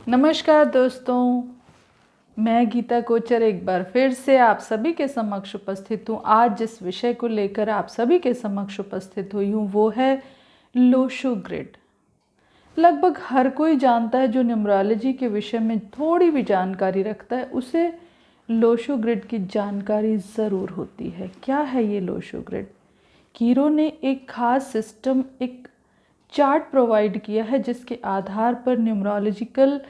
नमस्कार दोस्तों, मैं गीता कोचर एक बार फिर से आप सभी के समक्ष उपस्थित हूँ। आज जिस विषय को लेकर आप सभी के समक्ष उपस्थित हुई हूँ वो है लोशो ग्रिड। लगभग हर कोई जानता है, जो न्यूमरोलॉजी के विषय में थोड़ी भी जानकारी रखता है उसे लोशो ग्रिड की जानकारी ज़रूर होती है। क्या है ये लोशो ग्रिड? कीरो ने एक खास सिस्टम, एक चार्ट प्रोवाइड किया है जिसके आधार पर न्यूमरोलॉजिकल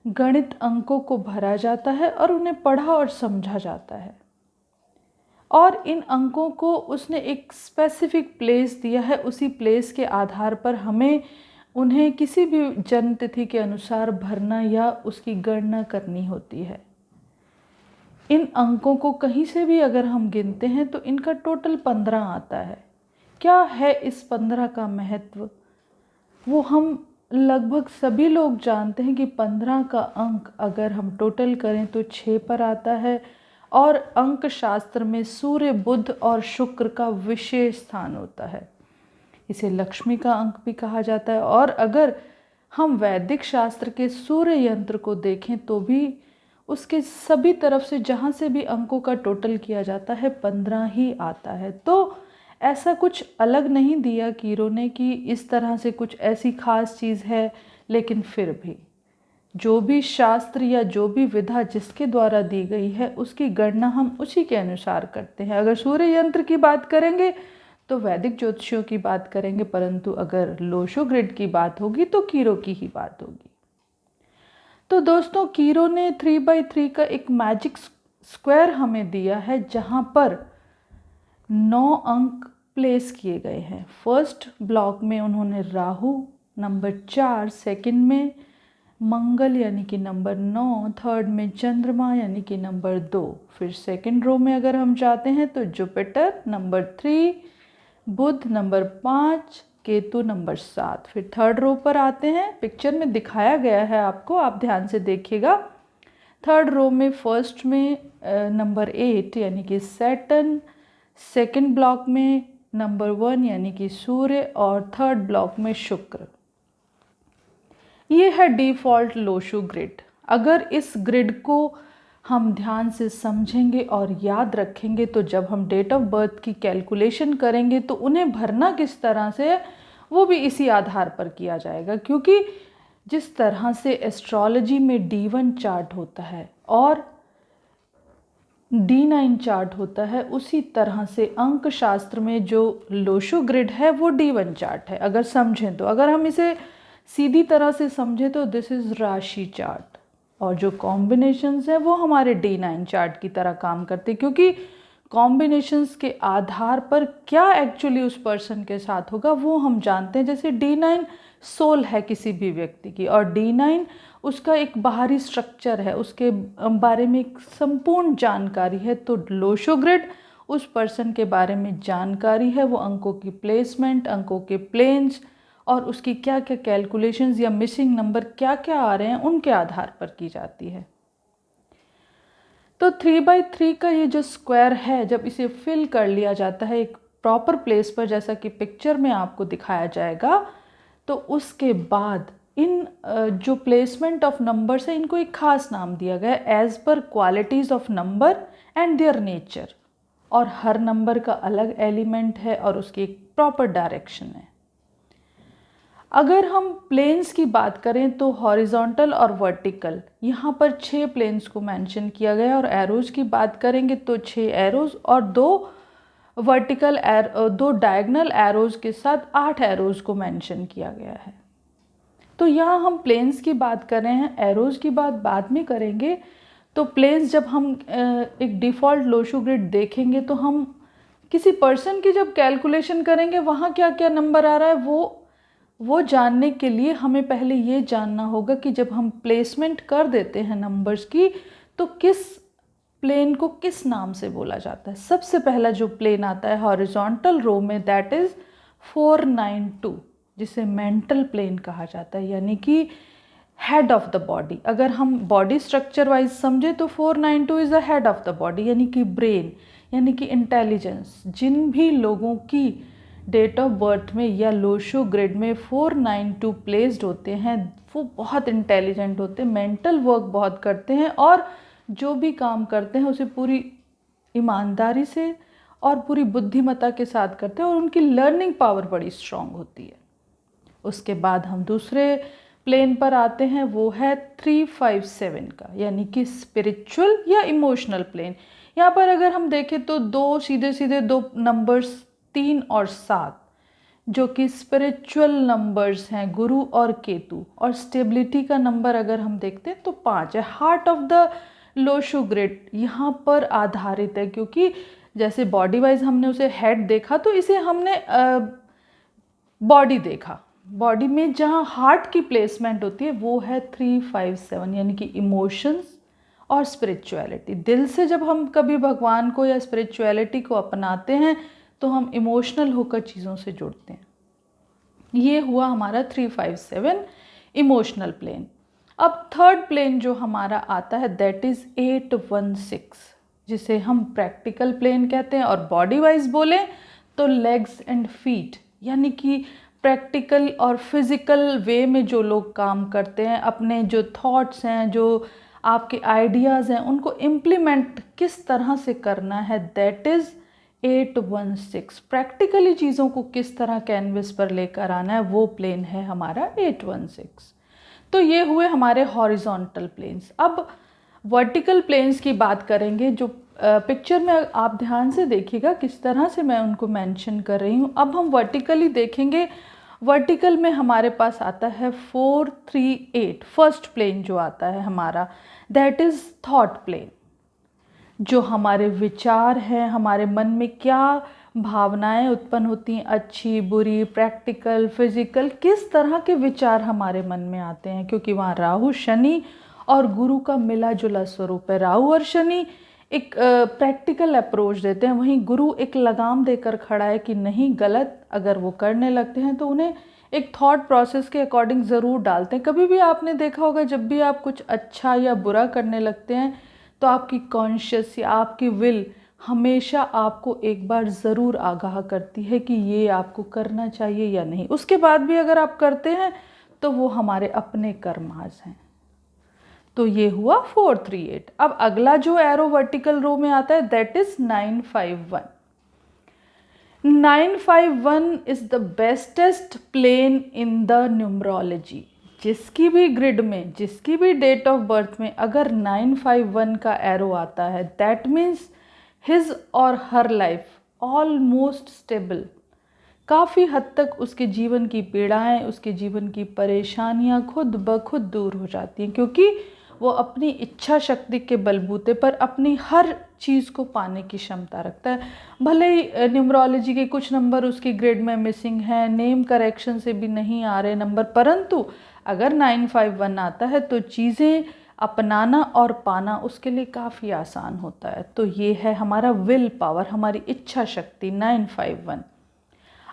गणित अंकों को भरा जाता है और उन्हें पढ़ा और समझा जाता है। और इन अंकों को उसने एक स्पेसिफिक प्लेस दिया है। उसी प्लेस के आधार पर हमें उन्हें किसी भी जन्म तिथि के अनुसार भरना या उसकी गणना करनी होती है। इन अंकों को कहीं से भी अगर हम गिनते हैं तो इनका टोटल 15 आता है। क्या है इस 15 का महत्व? वो हम लगभग सभी लोग जानते हैं कि 15 का अंक अगर हम टोटल करें तो 6 पर आता है। और अंक शास्त्र में सूर्य, बुध और शुक्र का विशेष स्थान होता है। इसे लक्ष्मी का अंक भी कहा जाता है। और अगर हम वैदिक शास्त्र के सूर्य यंत्र को देखें तो भी उसके सभी तरफ से जहाँ से भी अंकों का टोटल किया जाता है 15 ही आता है। तो ऐसा कुछ अलग नहीं दिया कीरो ने कि इस तरह से कुछ ऐसी खास चीज़ है, लेकिन फिर भी जो भी शास्त्र या जो भी विधा जिसके द्वारा दी गई है उसकी गणना हम उसी के अनुसार करते हैं। अगर सूर्य यंत्र की बात करेंगे तो वैदिक ज्योतिषियों की बात करेंगे, परंतु अगर लोशो ग्रिड की बात होगी तो कीरो की ही बात होगी। तो दोस्तों, कीरो ने 3x3 का एक मैजिक स्क्वायर हमें दिया है जहाँ पर 9 अंक प्लेस किए गए हैं। फर्स्ट ब्लॉक में उन्होंने राहु, नंबर 4, सेकंड में मंगल यानी कि नंबर 9, थर्ड में चंद्रमा यानी कि नंबर 2। फिर सेकंड रो में अगर हम जाते हैं तो जुपिटर नंबर 3, बुध नंबर 5, केतु नंबर 7। फिर थर्ड रो पर आते हैं, पिक्चर में दिखाया गया है आपको, आप ध्यान से देखिएगा। थर्ड रो में फर्स्ट में नंबर 8 यानी कि सैटर्न, सेकंड ब्लॉक में नंबर 1 यानी कि सूर्य और थर्ड ब्लॉक में शुक्र। ये है डिफ़ॉल्ट लोशो ग्रिड। अगर इस ग्रिड को हम ध्यान से समझेंगे और याद रखेंगे तो जब हम डेट ऑफ बर्थ की कैलकुलेशन करेंगे तो उन्हें भरना किस तरह से है वो भी इसी आधार पर किया जाएगा। क्योंकि जिस तरह से एस्ट्रोलॉजी में D1 चार्ट होता है और D9 चार्ट होता है, उसी तरह से अंक शास्त्र में जो लोशो ग्रिड है वो D1 चार्ट है। अगर समझें तो, अगर हम इसे सीधी तरह से समझें तो दिस इज़ राशि चार्ट, और जो कॉम्बिनेशंस हैं वो हमारे D9 चार्ट की तरह काम करते हैं। क्योंकि कॉम्बिनेशंस के आधार पर क्या एक्चुअली उस पर्सन के साथ होगा वो हम जानते हैं। जैसे D9 सोल है किसी भी व्यक्ति की, और D9 उसका एक बाहरी स्ट्रक्चर है, उसके बारे में एक संपूर्ण जानकारी है। तो लोशो ग्रिड उस पर्सन के बारे में जानकारी है, वो अंकों की प्लेसमेंट, अंकों के प्लेन्स और उसकी क्या क्या कैलकुलेशंस या मिसिंग नंबर क्या क्या आ रहे हैं उनके आधार पर की जाती है। तो 3x3 का ये जो स्क्वायर है, जब इसे फिल कर लिया जाता है एक प्रॉपर प्लेस पर, जैसा कि पिक्चर में आपको दिखाया जाएगा, तो उसके बाद इन जो प्लेसमेंट ऑफ नंबर्स है इनको एक खास नाम दिया गया है, as per qualities of number and their nature. और हर नंबर का अलग एलिमेंट है और उसकी एक प्रॉपर डायरेक्शन है। अगर हम प्लेन्स की बात करें तो हॉरिजॉन्टल और वर्टिकल, यहाँ पर 6 प्लेन्स को मेंशन किया गया है। और एरोज़ की बात करेंगे तो 6 एरोज़ और 2 डायगनल एरोज़ के साथ 8 एरोज़ को मेंशन किया गया है। तो यहाँ हम प्लेन्स की बात कर रहे हैं, एरोज़ की बात बाद में करेंगे। तो प्लेन्स, जब हम एक डिफ़ॉल्ट लोशो ग्रिड देखेंगे तो हम किसी पर्सन की जब कैलकुलेशन करेंगे वहाँ क्या क्या नंबर आ रहा है वो जानने के लिए हमें पहले ये जानना होगा कि जब हम प्लेसमेंट कर देते हैं नंबर्स की तो किस प्लेन को किस नाम से बोला जाता है। सबसे पहला जो प्लेन आता है हॉरिजॉन्टल रो में, दैट इज़ 492, जिसे मेंटल प्लेन कहा जाता है, यानी कि हेड ऑफ द बॉडी। अगर हम बॉडी स्ट्रक्चर वाइज समझे तो 492 is the head of the body, यानी कि ब्रेन, यानी कि इंटेलिजेंस। जिन भी लोगों की डेट ऑफ बर्थ में या लोशो ग्रिड में 492 प्लेस्ड होते हैं, वो बहुत इंटेलिजेंट होते हैं, मेंटल वर्क बहुत करते हैं और जो भी काम करते हैं उसे पूरी ईमानदारी से और पूरी बुद्धिमत्ता के साथ करते हैं और उनकी लर्निंग पावर बड़ी स्ट्रांग होती है। उसके बाद हम दूसरे प्लेन पर आते हैं, वो है 357 का, यानी कि स्पिरिचुअल या इमोशनल प्लेन। यहाँ पर अगर हम देखें तो दो सीधे सीधे दो नंबर्स 3 और 7 जो कि स्पिरिचुअल नंबर्स हैं, गुरु और केतु, और स्टेबिलिटी का नंबर अगर हम देखते हैं तो 5 है। Heart of the Lo Shu grid यहाँ पर आधारित है, क्योंकि जैसे बॉडी वाइज हमने उसे हेड देखा तो इसे हमने बॉडी देखा। बॉडी में जहाँ हार्ट की प्लेसमेंट होती है वो है 357, यानी कि इमोशंस और स्पिरिचुअलिटी। दिल से जब हम कभी भगवान को या स्पिरिचुअलिटी को अपनाते हैं तो हम इमोशनल होकर चीज़ों से जुड़ते हैं। ये हुआ हमारा 357 इमोशनल प्लेन। अब थर्ड प्लेन जो हमारा आता है दैट इज़ 816, जिसे हम प्रैक्टिकल प्लेन कहते हैं, और बॉडी वाइज बोलें तो लेग्स एंड फीट, यानी कि प्रैक्टिकल और फिज़िकल वे में जो लोग काम करते हैं, अपने जो थॉट्स हैं, जो आपके आइडियाज़ हैं, उनको इम्प्लीमेंट किस तरह से करना है, दैट इज़ 816। प्रैक्टिकली चीज़ों को किस तरह कैनवस पर लेकर आना है, वो प्लेन है हमारा 816। तो ये हुए हमारे हॉरिजॉन्टल प्लेन्स। अब वर्टिकल प्लेन्स की बात करेंगे, जो पिक्चर में आप ध्यान से देखिएगा किस तरह से मैं उनको मेंशन कर रही हूँ। अब हम वर्टिकली देखेंगे। वर्टिकल में हमारे पास आता है 438, फर्स्ट प्लेन जो आता है हमारा, दैट इज़ थॉट प्लेन। जो हमारे विचार हैं, हमारे मन में क्या भावनाएं उत्पन्न होती हैं, अच्छी बुरी, प्रैक्टिकल, फिजिकल, किस तरह के विचार हमारे मन में आते हैं, क्योंकि वहाँ राहु, शनि और गुरु का मिला जुला स्वरूप है। राहु और शनि एक प्रैक्टिकल अप्रोच देते हैं, वहीं गुरु एक लगाम देकर खड़ा है कि नहीं, गलत अगर वो करने लगते हैं तो उन्हें एक थॉट प्रोसेस के अकॉर्डिंग ज़रूर डालते हैं। कभी भी आपने देखा होगा जब भी आप कुछ अच्छा या बुरा करने लगते हैं तो आपकी कॉन्शियस या आपकी विल हमेशा आपको एक बार ज़रूर आगाह करती है कि ये आपको करना चाहिए या नहीं। उसके बाद भी अगर आप करते हैं तो वो हमारे अपने कर्माज हैं। तो ये हुआ 438। अब अगला जो एरो वर्टिकल रो में आता है that is 951। 951 is the bestest plane in the numerology. जिसकी भी ग्रिड में, जिसकी भी डेट ऑफ बर्थ में अगर 951 का एरो आता है, दैट मीन्स हिज और हर लाइफ ऑलमोस्ट स्टेबल। काफ़ी हद तक उसके जीवन की पीड़ाएं, उसके जीवन की परेशानियां खुद ब खुद दूर हो जाती हैं, क्योंकि वो अपनी इच्छा शक्ति के बलबूते पर अपनी हर चीज़ को पाने की क्षमता रखता है। भले ही न्यूमरोलॉजी के कुछ नंबर उसकी ग्रिड में मिसिंग हैं, नेम करेक्शन से भी नहीं आ रहे नंबर, परंतु अगर 951 आता है तो चीज़ें अपनाना और पाना उसके लिए काफ़ी आसान होता है। तो ये है हमारा विल पावर, हमारी इच्छा शक्ति 951।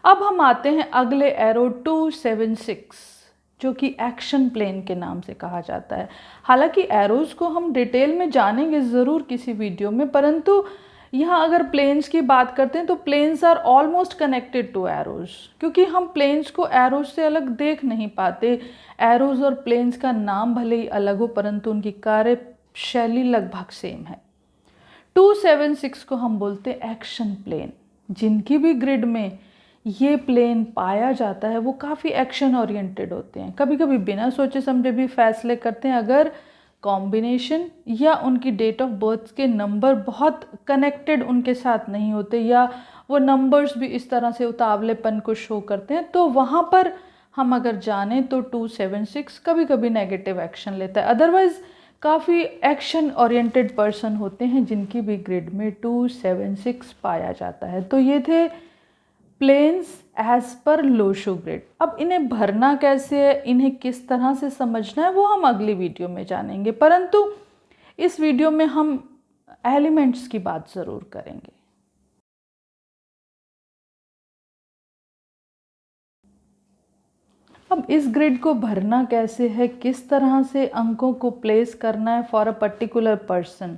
अब हम आते हैं अगले एरो 276, जो कि एक्शन प्लेन के नाम से कहा जाता है। हालांकि एरोज को हम डिटेल में जानेंगे ज़रूर किसी वीडियो में, परंतु यहाँ अगर प्लेन्स की बात करते हैं तो planes are almost connected to arrows, क्योंकि हम प्लेन्स को एरोज से अलग देख नहीं पाते। एरोज और प्लेन्स का नाम भले ही अलग हो परंतु उनकी कार्यशैली लगभग सेम है। 276 को हम बोलते हैं एक्शन प्लेन। जिनकी भी ग्रिड में ये प्लेन पाया जाता है वो काफ़ी एक्शन ओरिएंटेड होते हैं, कभी कभी बिना सोचे समझे भी फैसले करते हैं अगर कॉम्बिनेशन या उनकी डेट ऑफ बर्थ के नंबर बहुत कनेक्टेड उनके साथ नहीं होते, या वो नंबर्स भी इस तरह से उतावलेपन को शो करते हैं, तो वहाँ पर हम अगर जानें तो 276 कभी कभी नेगेटिव एक्शन लेता है। अदरवाइज़ काफ़ी एक्शन ओरिएंटेड पर्सन होते हैं जिनकी भी ग्रिड में 276 पाया जाता है। तो ये थे planes as per Lo Shu grid. अब इन्हें भरना कैसे है, इन्हें किस तरह से समझना है, वो हम अगली वीडियो में जानेंगे, परंतु इस वीडियो में हम एलिमेंट्स की बात ज़रूर करेंगे। अब इस ग्रिड को भरना कैसे है, किस तरह से अंकों को प्लेस करना है फॉर अ पर्टिकुलर पर्सन,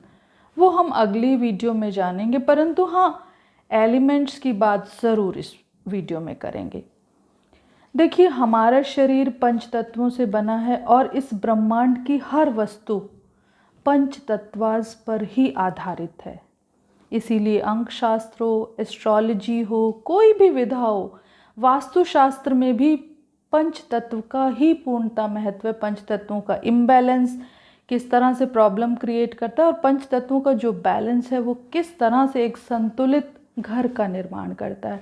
वो हम अगली वीडियो में जानेंगे, परंतु हाँ एलिमेंट्स की बात ज़रूर इस वीडियो में करेंगे। देखिए, हमारा शरीर पंच तत्वों से बना है और इस ब्रह्मांड की हर वस्तु पंच तत्वास पर ही आधारित है। इसीलिए अंक शास्त्र हो, एस्ट्रोलॉजी हो, कोई भी विधा हो, वास्तुशास्त्र में भी पंच तत्व का ही पूर्णता महत्व है। पंच तत्वों का इम्बैलेंस किस तरह से प्रॉब्लम क्रिएट करता है और पंच तत्वों का जो बैलेंस है वो किस तरह से एक संतुलित घर का निर्माण करता है।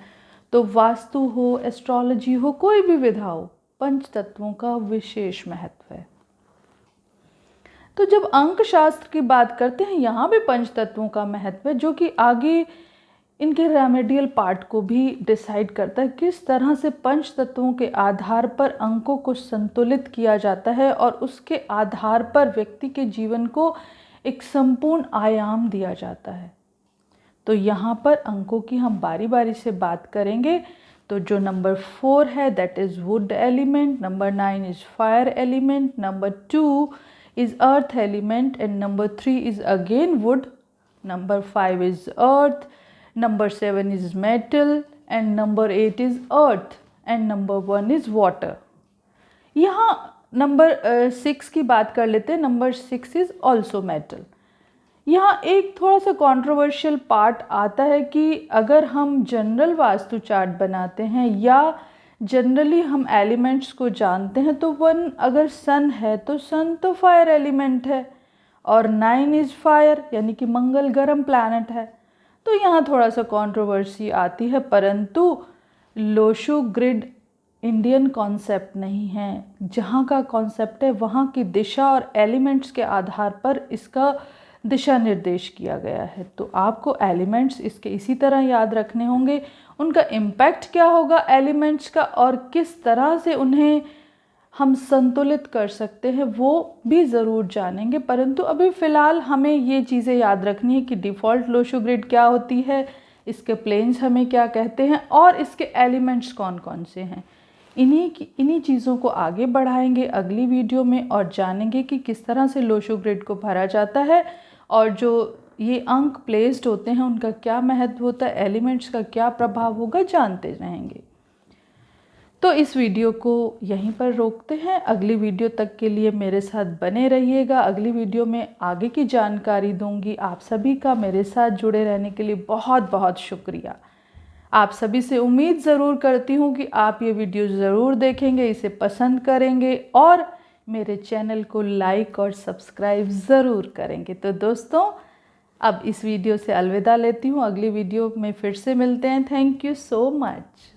तो वास्तु हो, एस्ट्रोलॉजी हो, कोई भी विधा हो, पंच तत्वों का विशेष महत्व है। तो जब अंक शास्त्र की बात करते हैं, यहाँ भी पंच तत्वों का महत्व है, जो कि आगे इनके रेमेडियल पार्ट को भी डिसाइड करता है। किस तरह से पंच तत्वों के आधार पर अंकों को संतुलित किया जाता है और उसके आधार पर व्यक्ति के जीवन को एक संपूर्ण आयाम दिया जाता है। तो यहाँ पर अंकों की हम बारी बारी से बात करेंगे। तो जो नंबर 4 है that is would element, number 9 is fire element, number 2 is earth element, and number 3 is again wood, number 5 is earth, number 7 is metal, and number 8 is earth, and number 1 is water. यहाँ number 6 की बात कर लेते हैं। Number 6 is also metal. यहाँ एक थोड़ा सा कंट्रोवर्शियल पार्ट आता है कि अगर हम जनरल वास्तु चार्ट बनाते हैं या जनरली हम एलिमेंट्स को जानते हैं, तो 1 अगर सन है तो सन तो फायर एलिमेंट है और 9 इज़ फायर, यानी कि मंगल गर्म प्लैनेट है। तो यहाँ थोड़ा सा कंट्रोवर्सी आती है, परंतु लोशो ग्रिड इंडियन कॉन्सेप्ट नहीं है। जहाँ का कॉन्सेप्ट है वहाँ की दिशा और एलिमेंट्स के आधार पर इसका दिशा निर्देश किया गया है। तो आपको एलिमेंट्स इसके इसी तरह याद रखने होंगे, उनका इम्पैक्ट क्या होगा एलिमेंट्स का और किस तरह से उन्हें हम संतुलित कर सकते हैं वो भी ज़रूर जानेंगे। परंतु अभी फ़िलहाल हमें ये चीज़ें याद रखनी है कि डिफ़ॉल्ट लोशो ग्रिड क्या होती है, इसके प्लेन्स हमें क्या कहते हैं और इसके एलिमेंट्स कौन कौन से हैं। इन्हीं चीज़ों को आगे बढ़ाएंगे अगली वीडियो में और जानेंगे कि किस तरह से लोशो ग्रिड को भरा जाता है और जो ये अंक प्लेस्ड होते हैं उनका क्या महत्व होता है, एलिमेंट्स का क्या प्रभाव होगा, जानते रहेंगे। तो इस वीडियो को यहीं पर रोकते हैं। अगली वीडियो तक के लिए मेरे साथ बने रहिएगा। अगली वीडियो में आगे की जानकारी दूंगी। आप सभी का मेरे साथ जुड़े रहने के लिए बहुत बहुत शुक्रिया। आप सभी से उम्मीद ज़रूर करती हूँ कि आप ये वीडियो ज़रूर देखेंगे, इसे पसंद करेंगे और मेरे चैनल को लाइक और सब्सक्राइब ज़रूर करेंगे। तो दोस्तों, अब इस वीडियो से अलविदा लेती हूँ। अगली वीडियो में फिर से मिलते हैं। Thank you so much.